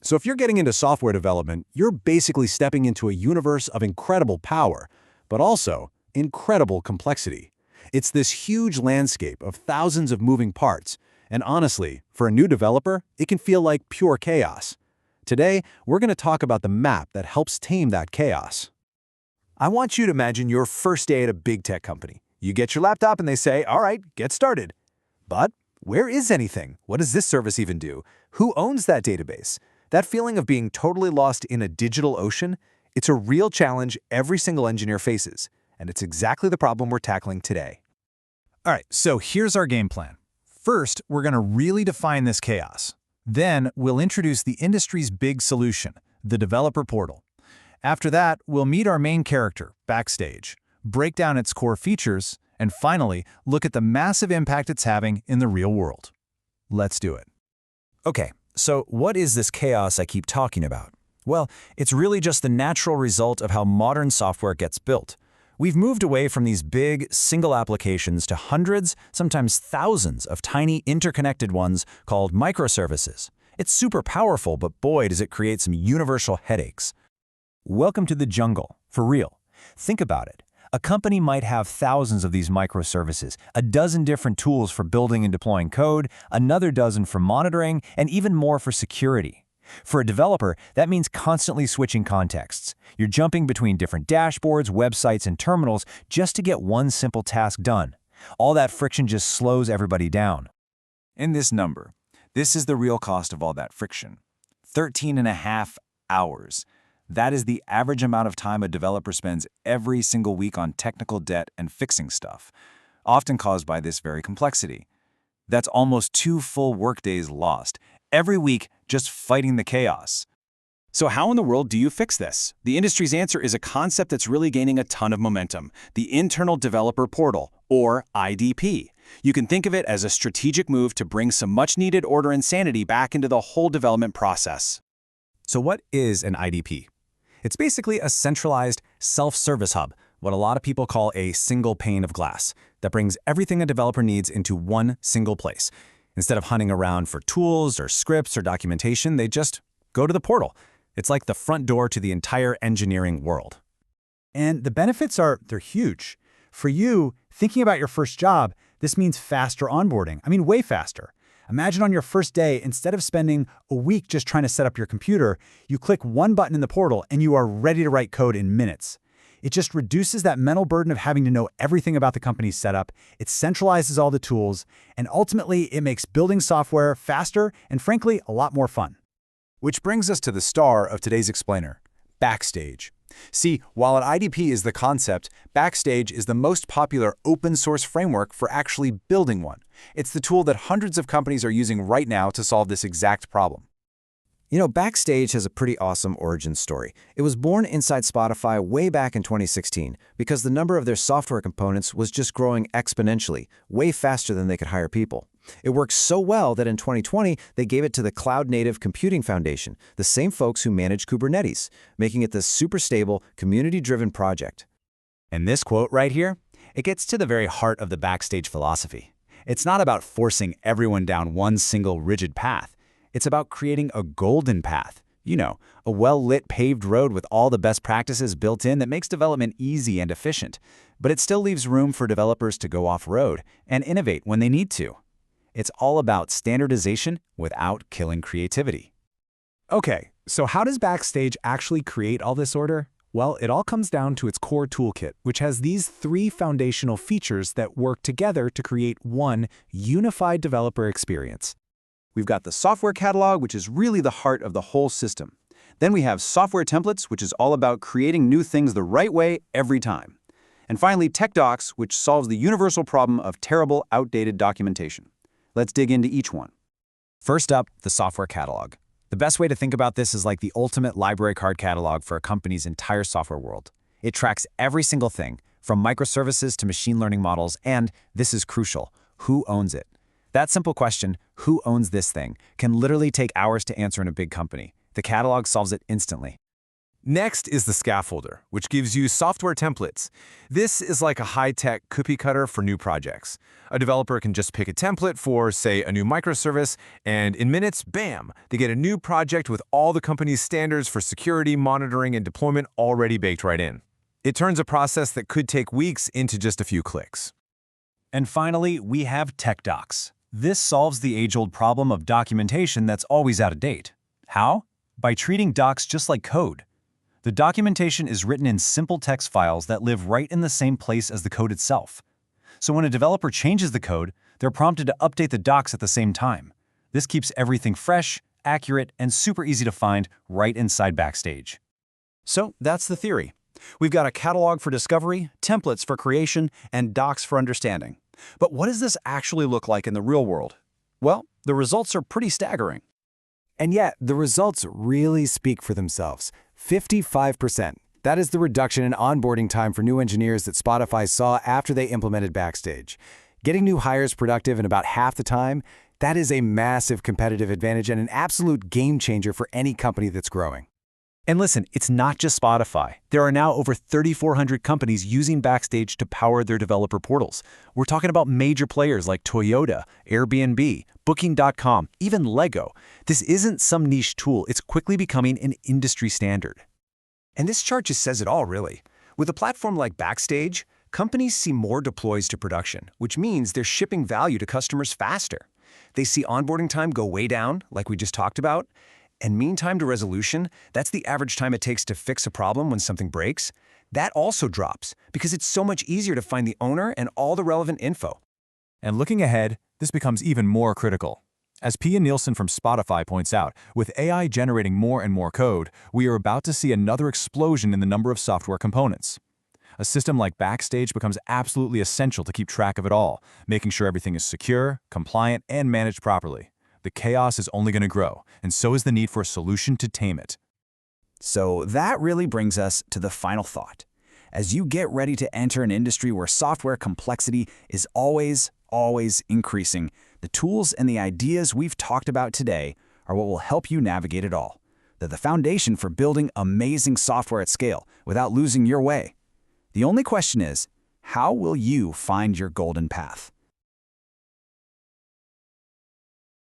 So if you're getting into software development, you're basically stepping into a universe of incredible power, but also incredible complexity. It's this huge landscape of thousands of moving parts, and honestly, for a new developer, it can feel like pure chaos. Today, we're going to talk about the map that helps tame that chaos. I want you to imagine your first day at a big tech company. You get your laptop and they say, all right, get started. But where is anything? What does this service even do? Who owns that database? That feeling of being totally lost in a digital ocean, it's a real challenge every single engineer faces, and it's exactly the problem we're tackling today. All right, so here's our game plan. First, we're going to really define this chaos. Then, we'll introduce the industry's big solution, the developer portal. After that, we'll meet our main character, Backstage, break down its core features, and finally, look at the massive impact it's having in the real world. Let's do it. Okay, so what is this chaos I keep talking about? Well, it's really just the natural result of how modern software gets built. We've moved away from these big, single applications to hundreds, sometimes thousands of tiny interconnected ones called microservices. It's super powerful, but boy, does it create some universal headaches. Welcome to the jungle, for real. Think about it. A company might have thousands of these microservices, a dozen different tools for building and deploying code, another dozen for monitoring, and even more for security. For a developer, that means constantly switching contexts. You're jumping between different dashboards, websites, and terminals just to get one simple task done. All that friction just slows everybody down. In this number, this is the real cost of all that friction. 13.5 hours. That is the average amount of time a developer spends every single week on technical debt and fixing stuff, often caused by this very complexity. That's almost 2 full workdays lost, every week just fighting the chaos. So how in the world do you fix this? The industry's answer is a concept that's really gaining a ton of momentum, the Internal Developer Portal, or IDP. You can think of it as a strategic move to bring some much-needed order and sanity back into the whole development process. So what is an IDP? It's basically a centralized self-service hub, what a lot of people call a single pane of glass, that brings everything a developer needs into one single place. Instead of hunting around for tools or scripts or documentation, they just go to the portal. It's like the front door to the entire engineering world. And the benefits they're huge. For you, thinking about your first job, this means faster onboarding. I mean, way faster. Imagine on your first day, instead of spending a week just trying to set up your computer, you click one button in the portal and you are ready to write code in minutes. It just reduces that mental burden of having to know everything about the company's setup, it centralizes all the tools, and ultimately it makes building software faster and frankly, a lot more fun. Which brings us to the star of today's explainer, Backstage. See, while an IDP is the concept, Backstage is the most popular open-source framework for actually building one. It's the tool that hundreds of companies are using right now to solve this exact problem. You know, Backstage has a pretty awesome origin story. It was born inside Spotify way back in 2016 because the number of their software components was just growing exponentially, way faster than they could hire people. It worked so well that in 2020, they gave it to the Cloud Native Computing Foundation, the same folks who manage Kubernetes, making it this super stable, community-driven project. And this quote right here, it gets to the very heart of the Backstage philosophy. It's not about forcing everyone down one single rigid path. It's about creating a golden path. You know, a well-lit paved road with all the best practices built in that makes development easy and efficient. But it still leaves room for developers to go off-road and innovate when they need to. It's all about standardization without killing creativity. Okay, so how does Backstage actually create all this order? Well, it all comes down to its core toolkit, which has these 3 foundational features that work together to create one unified developer experience. We've got the software catalog, which is really the heart of the whole system. Then we have software templates, which is all about creating new things the right way every time. And finally, tech docs, which solves the universal problem of terrible, outdated documentation. Let's dig into each one. First up, the software catalog. The best way to think about this is like the ultimate library card catalog for a company's entire software world. It tracks every single thing, from microservices to machine learning models, and, this is crucial, who owns it? That simple question, who owns this thing, can literally take hours to answer in a big company. The catalog solves it instantly. Next is the scaffolder, which gives you software templates. This is like a high-tech cookie cutter for new projects. A developer can just pick a template for, say, a new microservice, and in minutes, bam, they get a new project with all the company's standards for security, monitoring, and deployment already baked right in. It turns a process that could take weeks into just a few clicks. And finally, we have tech docs. This solves the age-old problem of documentation that's always out of date. How? By treating docs just like code. The documentation is written in simple text files that live right in the same place as the code itself. So when a developer changes the code, they're prompted to update the docs at the same time. This keeps everything fresh, accurate, and super easy to find right inside Backstage. So that's the theory. We've got a catalog for discovery, templates for creation, and docs for understanding. But what does this actually look like in the real world? Well, the results are pretty staggering. And yet, the results really speak for themselves. 55%. That is the reduction in onboarding time for new engineers that Spotify saw after they implemented Backstage. Getting new hires productive in about half the time, that is a massive competitive advantage and an absolute game changer for any company that's growing. And listen, it's not just Spotify. There are now over 3,400 companies using Backstage to power their developer portals. We're talking about major players like Toyota, Airbnb, Booking.com, even Lego. This isn't some niche tool. It's quickly becoming an industry standard. And this chart just says it all, really. With a platform like Backstage, companies see more deploys to production, which means they're shipping value to customers faster. They see onboarding time go way down, like we just talked about, and mean time to resolution, that's the average time it takes to fix a problem when something breaks, that also drops because it's so much easier to find the owner and all the relevant info. And looking ahead, this becomes even more critical. As Pia Nielsen from Spotify points out, with AI generating more and more code, we are about to see another explosion in the number of software components. A system like Backstage becomes absolutely essential to keep track of it all, making sure everything is secure, compliant, and managed properly. The chaos is only going to grow, and so is the need for a solution to tame it. So that really brings us to the final thought. As you get ready to enter an industry where software complexity is always increasing, the tools and the ideas we've talked about today are what will help you navigate it all. They're the foundation for building amazing software at scale without losing your way. The only question is, how will you find your golden path?